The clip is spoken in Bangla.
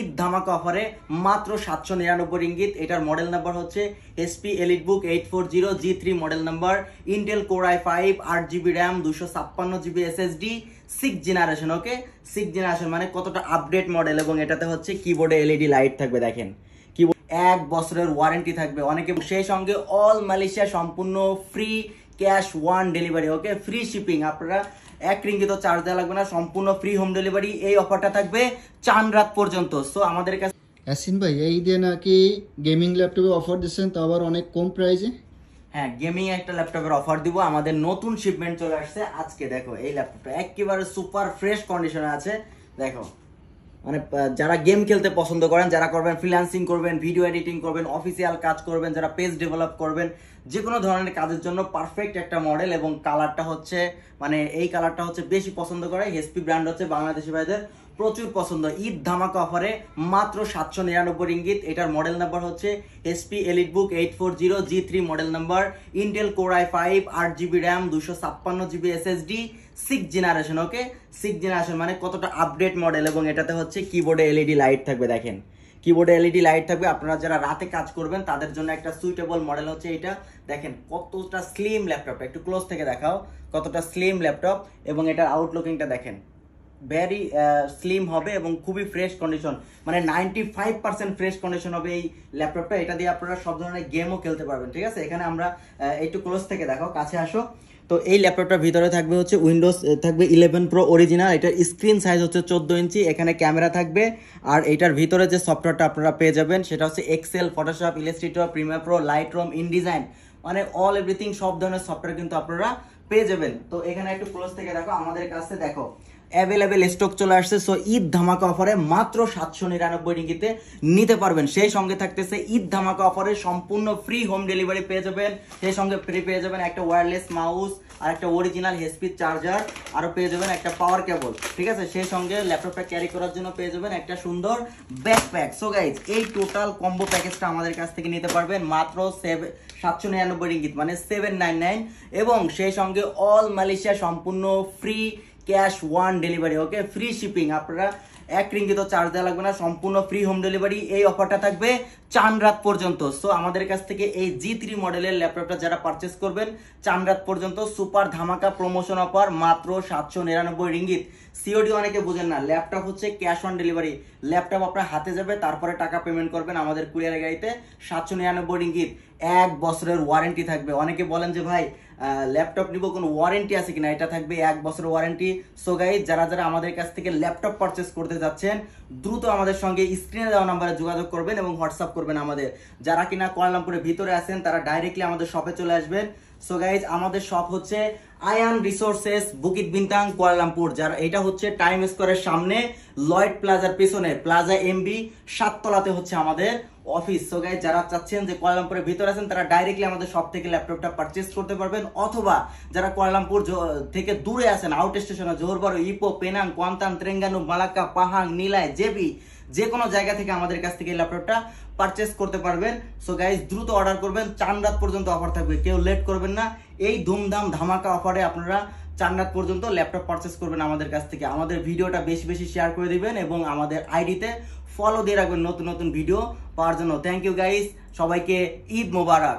ঈদ ধামাকা অফারে মাত্র 799 রিঙ্গিত। এটার মডেল নাম্বার হচ্ছে HP EliteBook 840 G3 model number, Intel Core i5, 8GB RAM, 256GB SSD, 6 generation. Okay, 6 generation মানে কতটা আপডেট মডেল। এবং এটাতে হচ্ছে কিবোর্ডে LED লাইট থাকবে, দেখেন কিবোর্ড 1 বছরের ওয়ারেন্টি থাকবে অনেকে, সেই সঙ্গে অল মালয়েশিয়া সম্পূর্ণ ফ্রি ক্যাশ ওয়ান ডেলিভারি। ওকে, ফ্রি শিপিং, আপনারা 1 রিঙ্গিত চার্জ দেওয়া লাগবে না, সম্পূর্ণ ফ্রি হোম ডেলিভারি। এই অফারটা থাকবে চাঁদ রাত পর্যন্ত। সো আমাদের কাছে ইয়াসিন ভাই এই দিয়ে নাকি গেমিং ল্যাপটপে অফার দিচ্ছেন, তো আবার অনেক কম প্রাইসে। হ্যাঁ, গেমিং একটা ল্যাপটপের অফার দিব, আমাদের নতুন শিপমেন্ট চলে আসছে আজকে। দেখো এই ল্যাপটপটা একেবারে সুপার ফ্রেশ কন্ডিশনে আছে। দেখো মানে যারা গেম খেলতে পছন্দ করেন, যারা করবেন ফ্রিল্যান্সিং করবেন, ভিডিও এডিটিং করবেন, অফিসিয়াল কাজ করবেন, যারা পেজ ডেভেলপ করবেন, যে কোনো ধরনের কাজের জন্য পারফেক্ট একটা মডেল। এবং কালারটা হচ্ছে মানে এই কালারটা হচ্ছে বেশি পছন্দ করে, HP ব্র্যান্ড হচ্ছে বাংলাদেশি ভাইদের প্রচুর পছন্দ। ঈদ ধামাকা অফারে মাত্র 799 রিঙ্গিত। এটার মডেল নাম্বার হচ্ছে HP EliteBook 840 G3 model number, Intel Core i5, 8GB RAM, 256GB SSD, 6 generation. Okay, 6 generation মানে কতটা আপডেট মডেল। এবং এটাতে হচ্ছে কিবোর্ডে LED লাইট থাকবে, দেখেন কিবোর্ডে LED লাইট থাকবে। আপনারা যারা রাতে কাজ করবেন তাদের জন্য একটা সুইটেবল মডেল হচ্ছে এটা। দেখেন কতটা স্লিম ল্যাপটপটা, একটু ক্লোজ থেকে দেখাও কতটা স্লিম ল্যাপটপ। এবং এটার আউটলুকিংটা দেখেন ভেরি স্লিম হবে এবং খুবই ফ্রেশ কন্ডিশন, মানে 95% ফ্রেশ কন্ডিশন হবে এই ল্যাপটপটা। এটা দিয়ে আপনারা সব ধরনের গেমও খেলতে পারবেন। ঠিক আছে, এখানে আমরা একটু ক্লোজ থেকে দেখাও, কাছে আসো। তো এই ল্যাপটপটার ভিতরে থাকবে হচ্ছে উইন্ডোজ থাকবে 11 প্রো অরিজিনাল। এটার স্ক্রিন সাইজ হচ্ছে 14 ইঞ্চি, এখানে ক্যামেরা থাকবে। আর এটার ভিতরে যে সফটওয়্যারটা আপনারা পেয়ে যাবেন সেটা হচ্ছে Excel, Photoshop, Illustrator, Premiere Pro, Lightroom, InDesign, মানে অল এভরিথিং সব ধরনের সফটওয়্যার কিন্তু আপনারা পেয়ে যাবেন। তো এখানে একটু ক্লোজ থেকে দেখো, আমাদের কাছে দেখো অ্যাভেলেবেল স্টক চলে আসছে। সো ঈদ ধামাকা অফারে মাত্র 799 রিঙ্গিতে নিতে পারবেন। সেই সঙ্গে থাকতেছে ঈদ ধামাকা অফারে সম্পূর্ণ ফ্রি হোম ডেলিভারি পেয়ে যাবেন। সেই সঙ্গে ফ্রি পেয়ে যাবেন একটা ওয়্যারলেস মাউস আর একটা অরিজিনাল HP চার্জার, আরও পেয়ে যাবেন একটা পাওয়ার কেবল। ঠিক আছে, সেই সঙ্গে ল্যাপটপটা ক্যারি করার জন্য পেয়ে যাবেন একটা সুন্দর ব্যাকপ্যাক। সো গাইজ এই টোটাল কম্বো প্যাকেজটা আমাদের কাছ থেকে নিতে পারবেন মাত্র 799 রিঙ্গিত, মানে 799। এবং সেই সঙ্গে অল মালয়েশিয়া সম্পূর্ণ ফ্রি ক্যাশ ওয়ান ডেলিভারি। ওকে, ফ্রি শিপিং, আপনারা 1 রিঙ্গিত চার্জ দেওয়া লাগবে না, সম্পূর্ণ ফ্রি হোম ডেলিভারি। এই অফারটা থাকবে চাঁদ রাত পর্যন্ত। সো আমাদের কাছ থেকে এই G3 মডেলের ল্যাপটপটা যারা পারচেস করবেন চাঁদ রাত পর্যন্ত সুপার ধামাকা প্রমোশন অফার মাত্র 799 রিঙ্গিত। সিওডি অনেকে বুঝেন না, ল্যাপটপ হচ্ছে ক্যাশ অন ডেলিভারি। ল্যাপটপ আপনার হাতে যাবে, তারপরে টাকা পেমেন্ট করবেন আমাদের কুরিয়ার গাড়িতে। 799 রিঙ্গিত, 1 বছরের ওয়ারেন্টি থাকবে। অনেকে বলেন যে ভাই ল্যাপটপ নিব, কোনো ওয়ারেন্টি আছে কিনা, এটা থাকবে 1 বছরের ওয়ারেন্টি। সো গাইজ যারা যারা আমাদের কাছ থেকে ল্যাপটপ পারচেস করতে যাচ্ছেন দ্রুত আমাদের সঙ্গে স্ক্রিনে দেওয়া নাম্বারে যোগাযোগ করবেন এবং হোয়াটসঅ্যাপ করবেন আমাদের। যারা কিনা কুয়ালালামপুরের ভিতরে আছেন তারা ডাইরেক্টলি আমাদের শপে চলে আসবেন। সো গাইজ আমাদের শপ হচ্ছে আয়ান রিসোর্সেস, বুকিট বিনতাং, কুয়ালালামপুর। যারা এটা হচ্ছে টাইম স্কোয়ারের সামনে লয়েড প্লাজার পিছনে প্লাজা MB 7 তলাতে হচ্ছে আমাদের অফিস। সো গাইজ যারা চাচ্ছেন যে কুয়ালালামপুরের ভিতরে আছেন তারা ডাইরেক্টলি আমাদের শপ থেকে ল্যাপটপটা পারচেস করতে পারবেন। অথবা যারা কুয়ালালামপুর থেকে দূরে আছেন, আউট স্টেশনে, Johor Bahru, Ipoh, Penang, Kuantan, Terengganu, Malacca, Pahang, Nilai, JB, যে কোনো জায়গা থেকে আমাদের কাছ থেকে ল্যাপটপটা পারচেস করতে পারবেন। সো গাইজ দ্রুত অর্ডার করবেন, চাঁদ রাত পর্যন্ত অফার থাকবে, কেউ লেট করবেন না। এই ধুমধাম ধামাকা অফারে আপনারা চাঁদ রাত পর্যন্ত ল্যাপটপ পারচেস করবেন আমাদের কাছ থেকে। আমাদের ভিডিওটা বেশি বেশি শেয়ার করে দিবেন এবং আমাদের আইডিতে ফলো দিয়ে রাখবেন নতুন নতুন ভিডিও পাওয়ার জন্য। থ্যাংক ইউ গাইজ, সবাইকে ঈদ মোবারক।